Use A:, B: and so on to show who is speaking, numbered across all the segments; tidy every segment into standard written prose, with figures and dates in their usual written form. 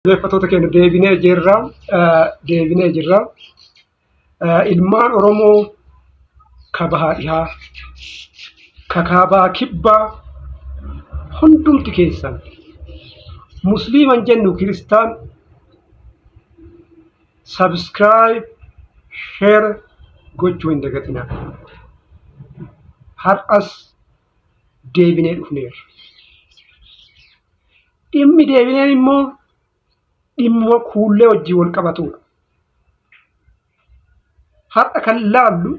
A: Dhaggeeffattoota keenya deebinee jirra. Ilmaan Oromoo kabahaa dhihaa, kakaabaa kibbaa hundumti keessan musliiman jennu kiristaan subscribe share gochuu hin dagatinaa. Har'as deebinee dhufneerra. Dhimmi deebineen immoo dhimma kuullee wajjin wal qabatudha. Har'a kan laallu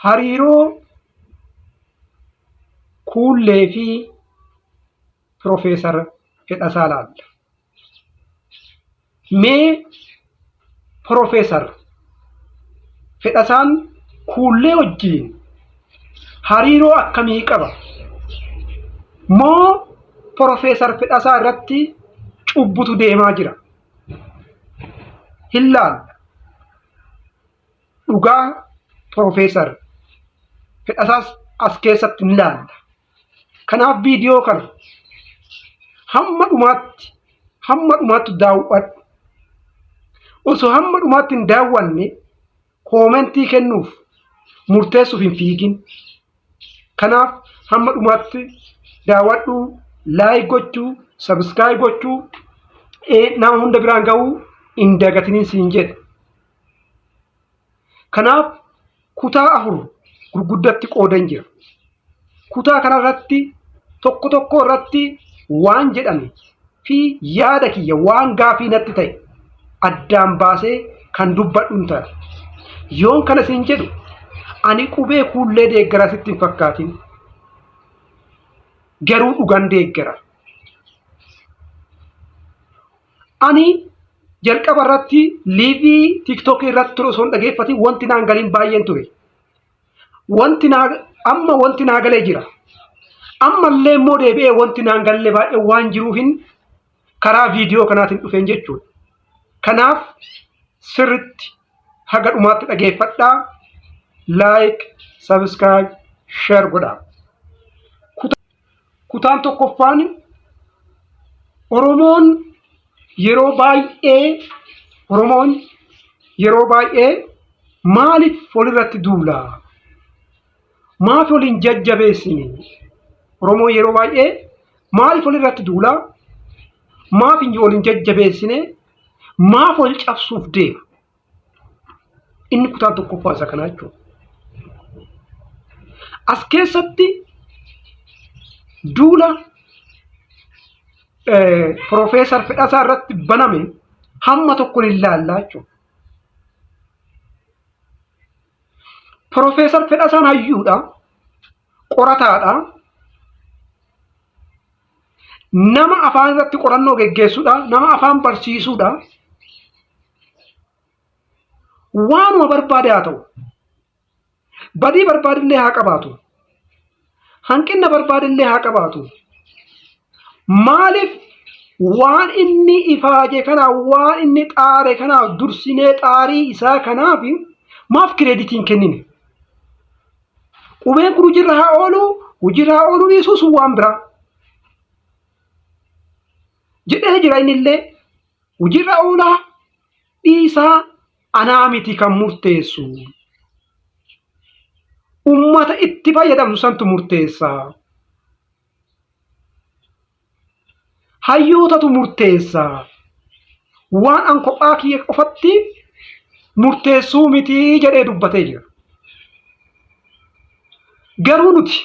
A: hariiroo kuullee fi Profeesar Fedhasaa laalla. Mee Profeesar Fedhasaan kuullee wajjin hariiroo akkamii qaba? Moo Profeesar Fedhasaa irratti cubbutu deemaa jira? Hin laalla. Dhugaa Profeesar Fedhasaas as keessatti hin laalla. Kanaaf viidiyoo kana hamma dhumaatti daawwadhu. Osoo hamma dhumaatti hin daawwanne koomentii kennuuf murteessuuf hin fiigin. Kanaaf hamma dhumaatti daawwadhu, laayik gochuu, sabskiraayib gochuu, nama hunda biraan ga'uu hin dagatiniin siin jedha. Kanaaf kutaa 4 gurguddatti qoodan jira. Kutaa kanarratti tokko irratti waan jedhame fi yaada kiyya waan gaafii natti ta'e addaan baasee kan dubbadhu hin ta'a. Yoon kana siin jedhu ani qubee kuullee deeggaraa sitti hin fakkaatin. Garuu dhugaan deeggara. Ani jalqaba irratti liivii TikTok irratti ture osoo hin dhageeffatin wanti naan galiin baay'een ture. Wanti naa galee jira. Ammallee immoo deebi'ee wanti naan galle baay'ee waan jiruufin karaa viidiyoo kanaatiin dhufeen jechuudha. Kanaaf sirritti haga dhumaatti dhageeffadhaa. Laayik, sabskiraayib, sheer godhaa. Kutaan tokkoffaan Oromoon yeroo baay'ee maaliif walirratti duula? Maaf waliin jajjabeessine? Oromoon yeroo baay'ee maaliif walirratti duula? Maaf waliin jajjabeessine? Maaf wal cabsuuf deema? Inni kutaan tokkoffaa isa kanaa jechuudha. As keessatti duula Profeesar Fedhasaa irratti baname hamma tokkoon hin laallaa jechuudha. Profeesar Fedhasaan hayyuudha, qorataadha, nama afaan irratti qorannoo geggeessuudha, nama afaan barsiisuudha. Waanuma barbaade haa ta'u, badii barbaadillee haa qabaatu, hanqina barbaadillee haa qabaatu. Maaliif waan inni ifaaje kanaaf, waan inni xaare kanaaf dursinee xaarii isaa kanaaf maaf kireeditiin kennine? Qubeen kun hojiirra haa oolu dhiisuus waan biraa jedhee jira. Innillee hojiirra oolaa dhiisaa anaa miti kan murteessu. Ummata itti fayyadamnu santu murteessa. Hayyootatu murteessa. Waan an kophaa kiyya qofatti murteessuu miti jedhee dubbatee jira. Garuu nuti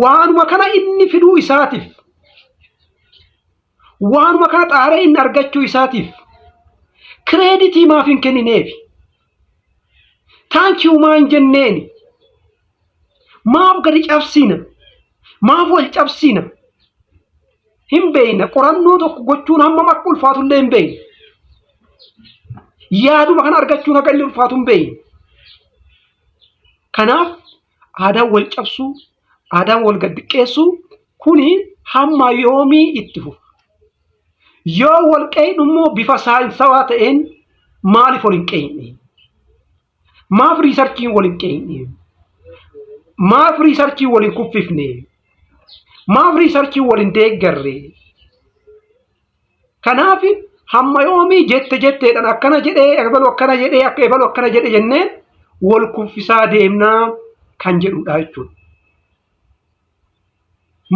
A: waanuma kana inni fiduu isaatiif, waanuma kana xaaree inni argachuu isaatiif kireeditii maaf hin kennineef? Taankiyuu maa hin jenneeni? Maaf gadi cabsina? Maaf wal cabsina? Hin beeyna. Qorannoo tokko gochuun hammam akka ulfaatullee hin beeyna. Yaaduma kana argachuun haga inni ulfaatu hin beeyna. Kanaaf aadaan wal cabsuu, aadaan wal gaddiqqeessuu kuni hamma yoomii itti fufa? Yoo wal qeeynu immoo bifa saayinsawaa ta'een maaliif wal hin qeeyne? Maaf riisarchiin wal hin qeeyne? Maaf riisarchii wal hin kuffifne? Maaf riisarchii wal hin deeggarre? Kanaaf hamma yoomii jetteedhaan akkana jedhee ebalu akkana jedhee akka ebalu akkana jedhe jenneen wal kuffisaa deemnaa kan jedhudha jechuudha.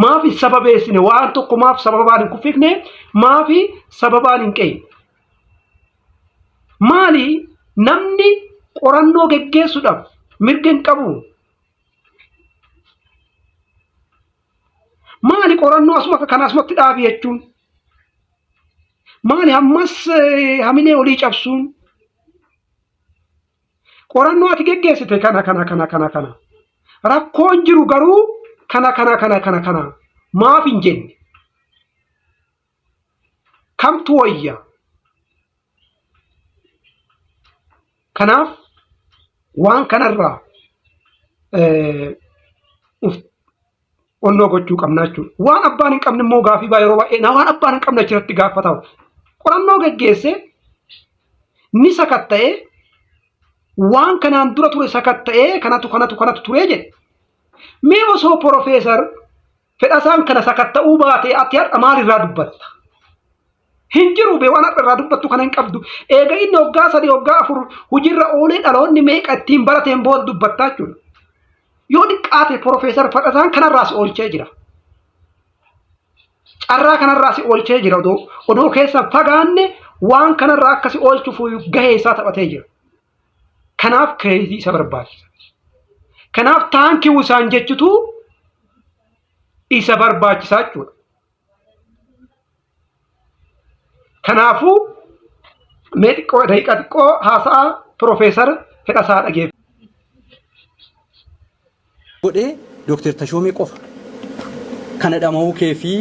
A: Maafi sababeessine waan tokko maaf sababaan hin kuffifne maafi sababaan hin qe'e. Maali namni qorannoo geggeessuudhaaf mirga hin qabu. Maali qorannoo asuma kana asumatti dhaabi jechuun. Maali ammas hamilee olii cabsuun. Qorannoo ati geggeessite kana. Rakkoon jiru garuu kana maaf hin jenne. Kamtu wayya. Kanaaf waan kanarraa onnoo gochuu qabna jechuudha. Waan abbaan hin qabne immoo gaafii yeroo baay'ee waan abbaan hin qabne achirratti gaafatamu. Qorannoo geggeesse ni sakatta'ee waan kanaan dura ture sakatta'ee kanatu ture jedhe. Mee osoo Profeesar Fedhasaan kana sakatta'uu baatee ati har'a maalirraa dubbatta? Hin jiru bee waan har'a irraa dubbattu kana hin qabdu. Eega inni waggaa 3 waggaa 4 hojiirra oolee dhaloonni meeqa ittiin barateen booda dubbattaa jechuudha. Yoo dhiqqaate Profeesar Fedhasaan kanarraas oolchee jira. Carraa kanarraas oolchee jira odoo keessan fagaanne waan kanarraa akkasi oolchuuf gahee isaa taphatee jira. Kanaaf kireeditii isa barbaachisa. Kanaaf taankii isaan jechutu isa barbaachisaa jechuudha. Kanaafuu mee daqiiqa xiqqoo haasa'a Profeesar Fedhasaa dhageef.
B: Godhee Dooktar Tashoomee qofa kana dhama'uu kee fi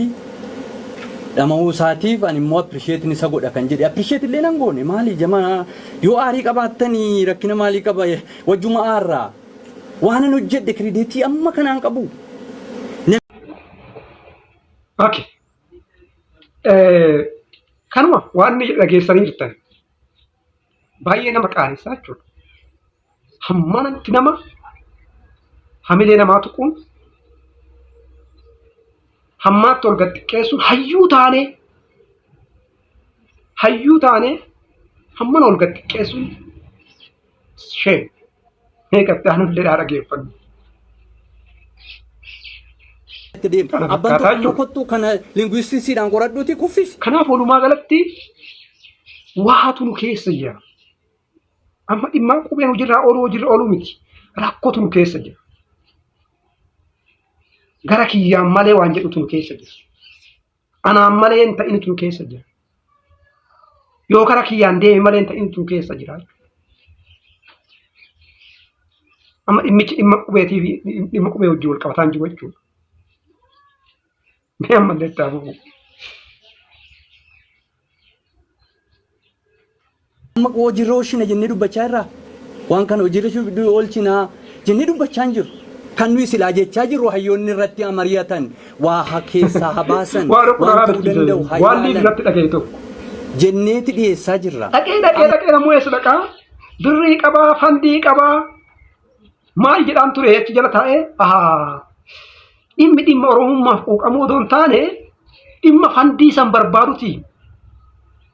B: dhama'uu isaatiif ani immoo appirisheetiin isa godha kan jedhe appirisheet illee nan goone maali jamaa yoo aarii qabaattanii rakkina maalii qaba wajjuma aarraa waan an hojjedhe kireeditii amma kanaan qabu.
A: Okay. Kanuma waan dhageessanii jirtan baay'ee nama qaanessaa jechuudha. Hammanatti nama hamilee namaa tuquun hammaatti ol gad xiqqeessuun hayyuu taanee hammana ol gad xiqqeessuun shee meeqatti aanullee dhageeffannu.
B: Abbaan tokko kana linguistiksiidhaan qoradhuuti kuffisi.
A: Kanaaf walumaa galatti waatu nu keessa jira. Amma dhimma qubeen hojiirra ooluu miti. Rakkootu nu keessa jira. Gara kiyyaan malee waan jedhutu nu keessa jira. Anaan malee hin ta'initu nu keessa jira. Yoo gara kiyyaan deeme malee hin ta'initu nu keessa jira. Amma dhimma qubeetii fi dhimma qubee wajjin wal qabataan jiru jechuudha. Mee ammallee itti hafuuf.
B: Amma hojiirra oolchina jennee dubbachaa jirra. Waan kana hojiirra oolchina jennee dubbachaa hin jiru. Kan nuyi silaa jechaa jirru hayyoonni irratti amariyatan waa keessaa habaasan waan ta'uu danda'u
A: hayyaalan
B: jenneeti dhiyeessaa jirra.
A: Dhaqee namuu eessa dhaqaa? Birrii qabaa, fandii qabaa. Maal jedhaan ture jechi jala taa'ee dhimma Oromummaaf quuqamuu odoo hin taane dhimma fandii san barbaaduti.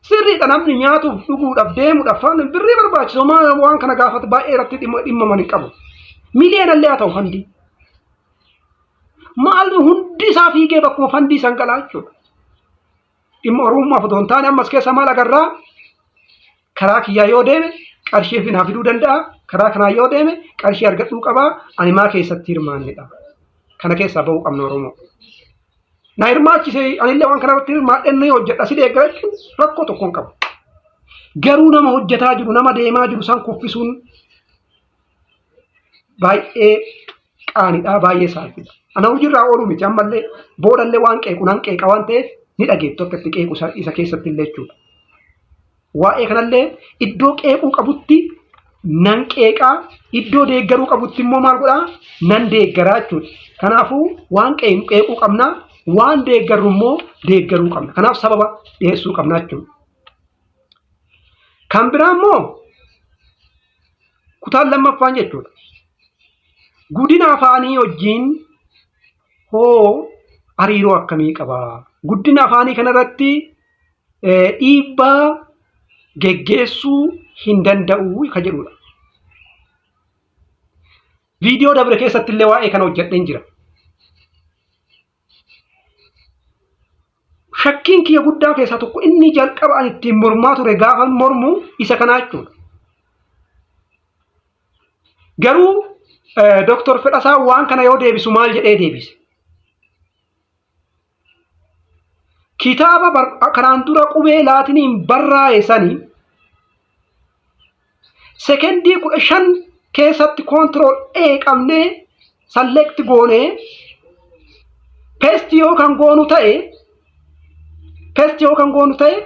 A: Sirriidha namni nyaatuuf dhuguudhaaf deemuudhaaf birrii barbaachisu waan kana gaafatu baay'ee irratti dhimma man hin qabu. Miliyoonallee haa ta'u fandii. Maal hundi isaa fiigee bakkuma fandii san galaa jechuudha. Dhimma Oromummaaf odoo hin taane ammas keessa maal agarraa? Karaa kiyyaa yoo deeme qarshii fi naa fiduu danda'a. Karaa kanaa yoo deeme qarshii argadhuu qabaa. Ani maa keessatti hirmaannedha. Kana keessaa bahuu qabna Oromoo. Na hirmaachisee anillee waan kana irratti hirmaadhennee hojjedha si deeggarachuun rakkoo tokko hin qabu. Garuu nama hojjetaa jiru nama deemaa jiru san kuffisuun baay'ee qaanidha baay'ee saalfidha. Ana hojiirraa ooluu miti ammallee boodallee waan qeequ nan qeeqa waan ta'eef ni dhageettu akka itti qeequ isa keessatti illee jechuudha. Waa'ee kanallee iddoo qeequu qabutti nan qeeqaa iddoo deeggaruu qabutti immoo maal godhaa nan deeggaraa jechuudha. Kanaafuu waan qeequu qabnaa waan deeggarru immoo deeggaruu qabna. Kanaaf sababa dhiyeessuu qabna jechuudha. Kan biraa immoo kutaan lammaffaan jechuudha. Guddina afaanii wajjin hoo hariiroo akkamii qabaa? Guddina afaanii kanarratti dhiibbaa geggeessuu hin danda'u ka jedhudha. Viidiyoo dabre keessatti illee waa'ee kana hojjedheen jira. Shakkiin kiyya guddaa keessaa tokko inni jalqaba ani ittiin mormaa ture gaafa mormu isa kanaa jechuudha. Garuu Dr. Fedhasaa waan kana yoo deebisu maal jedhee deebise? Kitaaba kanaan dura qubee laatiniin barraa'e sanii sekendii 15 keessatti control A qabnee select goonee paste yoo kan goonu ta'e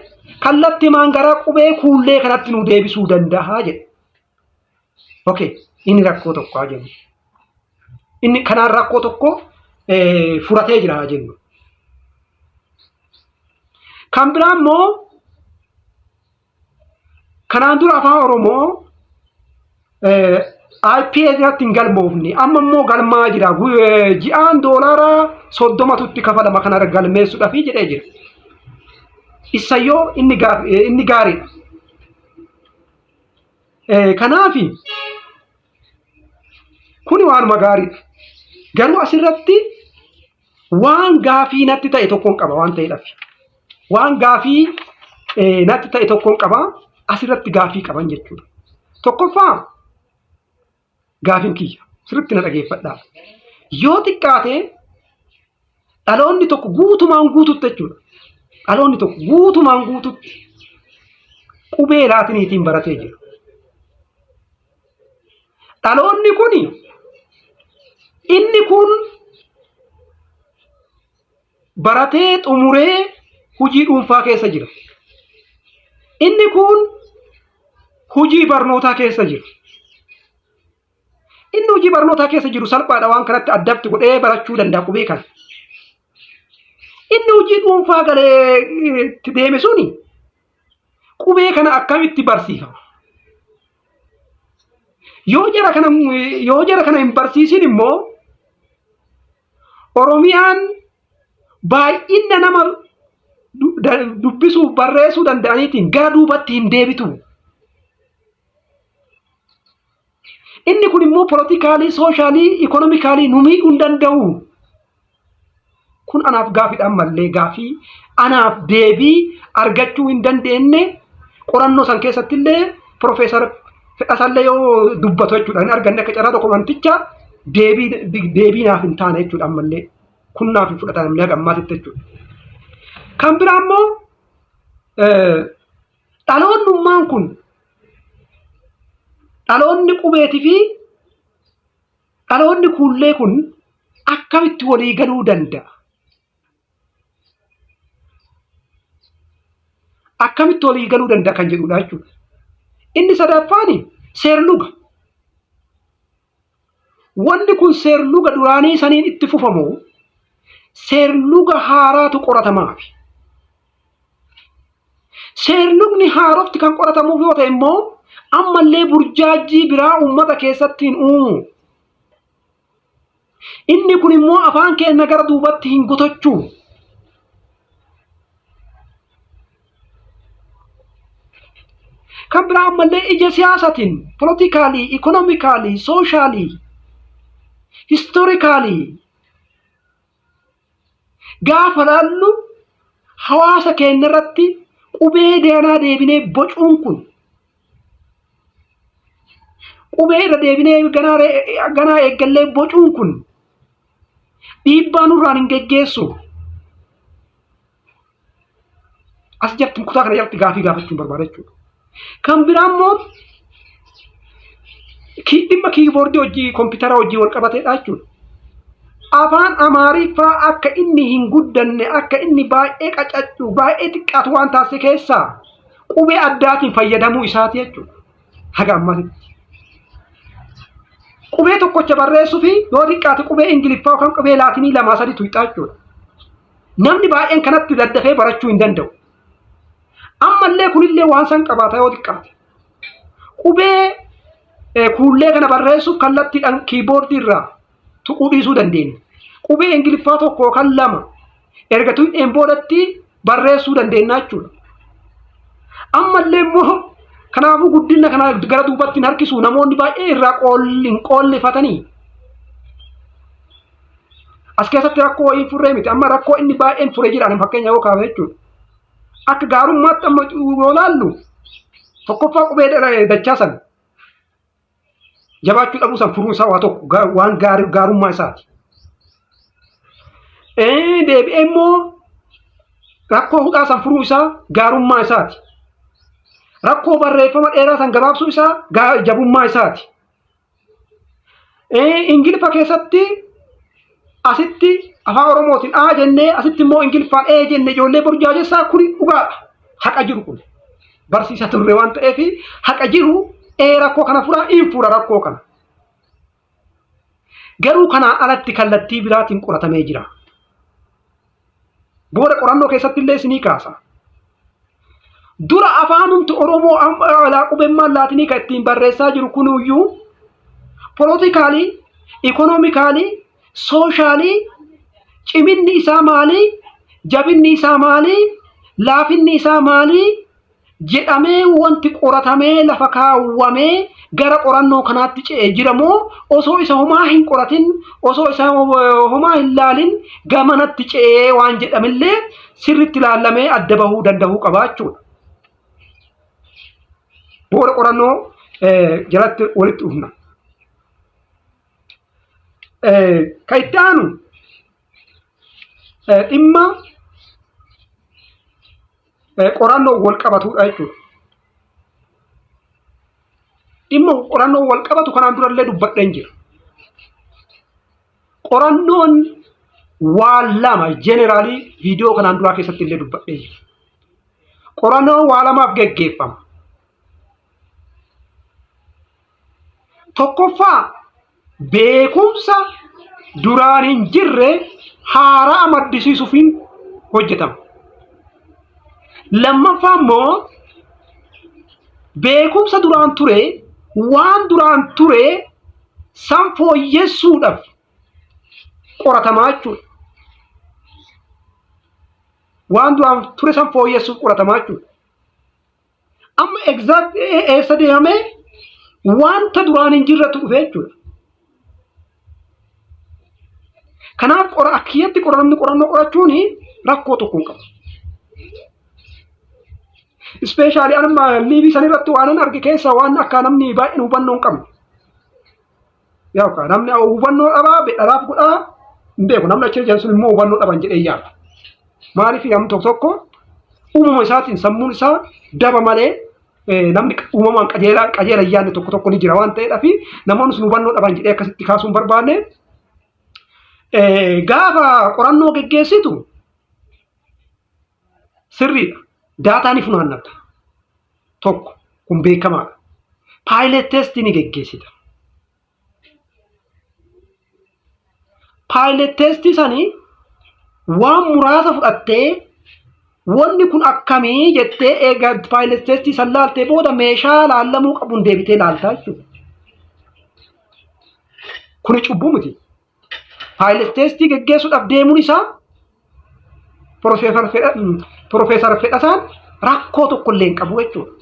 A: kallattii maangaraa qubee kuullee kanatti nu deebisuu danda'a jedhe. Okay, inni rakkoo tokko haa jennu. Inni kanaan rakkoo tokko furatee jira haa jennu. Kan biraa immoo kanaan dura afaan Oromoo IP irratti hin galmoofne amma immoo galmaa jira. Ji'aan $30 kafalama kana galmeessuudhaaf jedhee jira. Isayyoo inni gaariidha. Kanaafi kuni waanuma gaariidha. Garuu asirratti waan gaafii natti ta'e tokkoon qaba waan ta'eedhaaf. Waan gaafii natti ta'e tokkoon qaba asirratti gaafii qaban jechuudha. Tokkoffaa gaafiin kiyya sirriitti na dhageeffadhaa. Yoo xiqqaate dhaloonni tokko guutumaan guututti jechuudha. Dhaloonni tokko guutumaan guututti qubee laatiniitiin baratee jira. Dhaloonni kuni inni kun baratee xumuree hojii dhuunfaa keessa jira. Inni kun hojii barnootaa keessa jira. Inni hojii barnootaa keessa jiru salphaadha waan kanatti addatti godhee barachuu danda'a qubee kana. Inni hojii dhuunfaa galee itti deeme suni qubee kana akkamitti barsiifama? Yoo jara kana hin barsiisin immoo Oromiyaan baay'ina nama dubbisuuf barreessuu danda'aniitiin gara duubatti hin deebitu. Inni kun immoo politikaalii, sooshalii, ikonomikaalii nu miidhuu hin danda'u. Kun anaaf gaafiidhaan mallee gaafii anaaf deebii argachuu hin dandeenye qorannoo san keessatti illee Profeesar Fedhasallee yoo dubbatu jechuudha. Inni arganne akka carraa tokko manticha deebii naaf hin taane jechuudha ammallee. Kun naaf hin fudhatan ammallee gammaatitti jechuudha. Kan biraa immoo dhaloonnummaan kun dhaloonni qubeetii fi dhaloonni kuullee kun akkamitti walii galuu danda'a? Akkamitti walii galuu danda'a kan jedhudha jechuudha. Inni sadaffaani seerluga. Wanni kun seerluga duraanii saniin itti fufamu seerluga haaraatu qoratamaafi. Seerlugni haarofti kan qoratamuuf yoo ta'e immoo ammallee burjaajii biraa uummata keessatti hin uumu. Inni kun immoo afaan keenya gara duubatti hin gotochuu. Kan biraa ammallee ija siyaasatiin, politikaalii, ikonomikaalii, sooshalii, historikaalii gaafa laallu hawaasa keenya irratti qubee deebiinee deebinee bocuun kun qubee irra deebinee ganaa eeggallee bocuun kun dhiibbaa nurraan hin geggeessu. As jirti kutaa kana jalatti gaafii gaafachuun barbaada jechuudha. Kan biraa immoo dhimma kiiboordii hojii kompiitara hojii wal qabateedha jechuudha. Afaan Amaariffaa akka inni hin guddanne akka inni baay'ee qacaccu baay'ee xiqqaatu waan taasise keessaa qubee addaatiin fayyadamuu isaati jechuudha. Haga ammasitti. Qubee tokkocha barreessuu fi yoo xiqqaate qubee Ingiliffaa yookaan qubee Laatinii 2-3 tuqxaa jechuudha. Namni baay'een kanatti daddafee barachuu hin danda'u. Ammallee kunillee waan san qabaata yoo xiqqaate. Qubee kuullee kana barreessuuf kallattiidhaan kiiboordii irraa tuquu dhiisuu dandeenya. Qubee Ingiliffaa tokko yookaan 2 erga tuqneen boodatti barreessuu dandeenya jechuudha. ammallee immoo kanaafuu guddina kana gara duubatti harkisu namoonni baay'ee irraa qoollifatanii as keessatti rakkoo wayii furree miti amma rakkoo inni baay'een furee jiraatan fakkeenya yoo kaafee jechuudha. Akka gaarummaatti amma yoo laallu tokkoffaa qubee dachaasan jabaachuu dhabuu san furuun isaa waa tokko waan gaarummaa isaati. Deebi'ee immoo rakkoo hudhaa san furuu isaa gaarummaa isaati. Rakkoo barreeffama dheeraa san gabaabsuu isaa jabummaa isaati. Ingiliffa keessatti asitti afaan Oromootiin A jennee asitti immoo Ingiliffaan E jennee ijoollee burjaajessaa kuni dhugaadha. Haqa jiru kun barsiisa turre waan ta'eef haqa jiru rakkoo kana furaa in fura rakkoo kana. Garuu kanaan alatti kallattii biraatiin qoratamee jira. Booda qorannoo keessatti illee isinii kaasa. Dura afaanumti Oromoo qubemmaan laatinii kan ittiin barreessaa jiru kunuyyuu politikaalii, ikonoomikaalii, soshaalii ciminni isaa maalii, jabinni isaa maalii, laafinni isaa maalii jedhamee wanti qoratamee lafa kaawwamee gara qorannoo kanaatti ce'ee jiramoo osoo isa homaa hin qoratin osoo isa homaa hin laalin gamanatti ce'ee waan jedhamillee sirritti ilaallamee adda bahuu danda'uu qabaachuudha. Booda qorannoo jalatti walitti dhufna. Kan itti aanu dhimma qorannoo wal qabatudha jechuudha. Dhimma qorannoo wal qabatu kanaan durallee dubbadheen jira. Qorannoon waa lama jeneraalii viidiyoo kanaan duraa keessatti illee dubbadhee jira. Qorannoon waa lamaaf geggeeffama. Tokkoffaa beekumsa duraan hin jirre haaraa maddisiisuufiin hojjetama. Lammaffaa immoo beekumsa duraan ture waan duraan ture san fooyyessuudhaaf qoratamaa jechuudha. Waan duraan ture san fooyyessuuf qoratamaa jechuudha. Amma exact eessa deemee wanta duraan hin jirretu dhufe jechuudha. Kanaaf akkiyyatti qorannoo qorachuun rakkoo tokko hin qabu. Ispeeshaalii anuma liibii san irratti waan arge keessa waan akka namni baay'een hubannoo hin qabne. Yookaan namni hubannoo dhabaa bedharaaf godhaa hin beeku namni achi jiran sun immoo hubannoo dhaban jedhee yaada. Maaliif namni tokko tokko uumama isaatiin sammuun isaa daba malee namni uumamaan qajeela yaadne tokko tokko ni jira waan ta'eedhaaf namoonni sun hubannoo dhaban jedhee akkasitti kaasuun barbaanne gaafa qorannoo geggeessitu sirriidha. Daataa ni funaannata. Tokko kun beekamaadha. Pilot testii ni geggeessita. Pilot testii sanii waan muraasa fudhattee wanni kun akkamii jettee eega pilot testii san laaltee booda meeshaa laallamuu qabuun deebitee laaltaa jechuudha. Kuni cubbuu miti. Pilot testii geggeessuudhaaf deemuun isaa Profeesar Fedhasaan rakkoo tokko illee hin qabu jechuudha.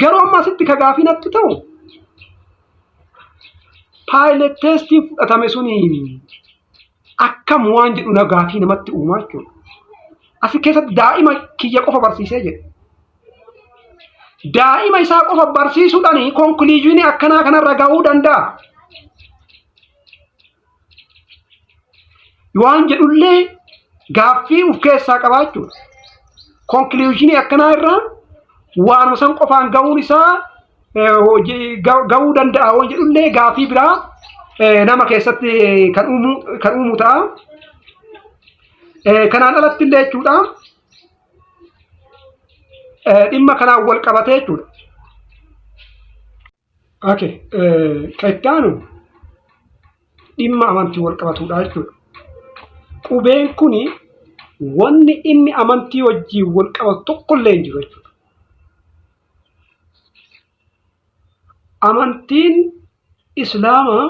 A: Garuu amma asitti ka gaafii natti ta'u pilot testii fudhatame suni akkam waan jedhu na gaafii namatti uumaa jechuudha. Asi keessatti daa'ima kiyya qofa barsiisee jedhe. Daa'ima isaa qofa barsiisuudhaan konkuluuziyoonii akkanaa kanarra gahuu danda'a. Waan jedhullee gaaffii uf keessaa qabaachuudha. Konkuluuziyoonii akkanaa irraa waanuma san qofaan gahuun isaa gahuu danda'a waan jedhullee gaaffii biraa nama keessatti kan uumu ta'a. Kanaan alatti illee jechuudha. Dhimma kanaan wal qabatee jechuudha. Okay, kan itti aanu dhimma amantii wal qabatudha jechuudha. Qubeen kuni wanni inni amantii wajjin wal qabatu tokkollee hin jiru jechuudha. Amantiin Islaamaa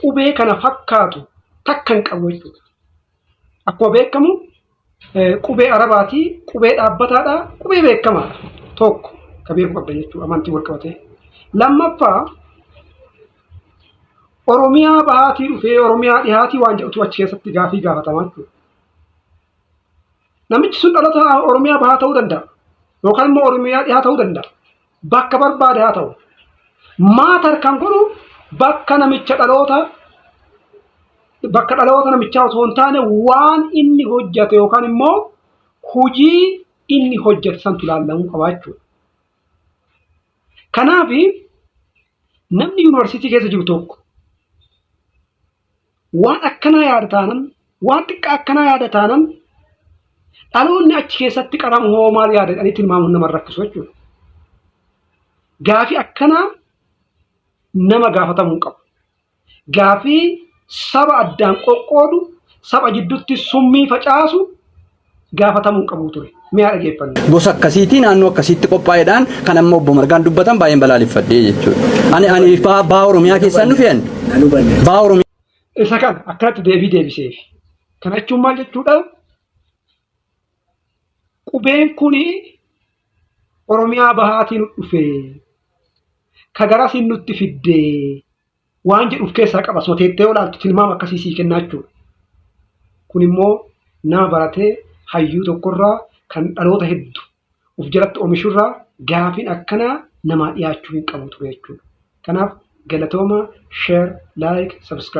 A: qubee kana fakkaatu takka hin qabu jechuudha. Akkuma beekamu qubee arabaati, qubee dhaabbataadha, qubee beekamaadha. Tokko ka beeku qabda jechuudha amantii wal qabatee. Lammaffaa Oromiyaa bahaatii dhufee Oromiyaa dhihaatii waan jedhutu achi keessatti gaafii gaafatamaa jechuudha. Namichi sun dhalata Oromiyaa bahaa ta'uu danda'a yookaan immoo Oromiyaa dhihaa ta'uu danda'a. Bakka barbaade haa ta'u. Maata kan godhu bakka dhaloota namichaa osoo hin taane waan inni hojjete yookaan immoo hojii inni hojjete santu ilaalamuu qaba jechuudha. Kanaaf namni yuunivarsiitii keessa jiru tokko waan akkanaa yaada taanan, waan xiqqaa akkanaa yaada taanan dhaloonni achi keessatti qaramu hoo maal yaada jedhanii tilmaamuun nama rakkisu jechuudha. Gaafii akkanaa nama gaafatamuu qabu. Gaafii saba addaan qoqqoodu, saba jidduutti summii facaasu gaafatamuu qabu ture. Mi'a dhageeffanne.
B: Gosa akkasiitii naannoo akkasiitti qophaa'eedhaan kan amma obbo Margaan dubbatan baay'een balaaleffadhee jechuudha. Ani baa Oromiyaa keessaan dhufeen baa Oromiyaa.
A: Isa kan akkanatti deebiseef. Kana jechuun maal jechuudha? Qubeen kuni Oromiyaa bahaatiin dhufee ka garasiin nutti fiddee waan jedhuuf keessaa qaba. Soteettee olaaltu tilmaama akkasii sii kennaa jechuudha. Kun immoo nama baratee hayyuu tokkorraa kan dhaloota hedduu of jalatti oomishurraa gaafiin akkanaa namaa dhiyaachuu hin qabu ture jechuudha. Kanaaf galatooma, share, like, subscribe.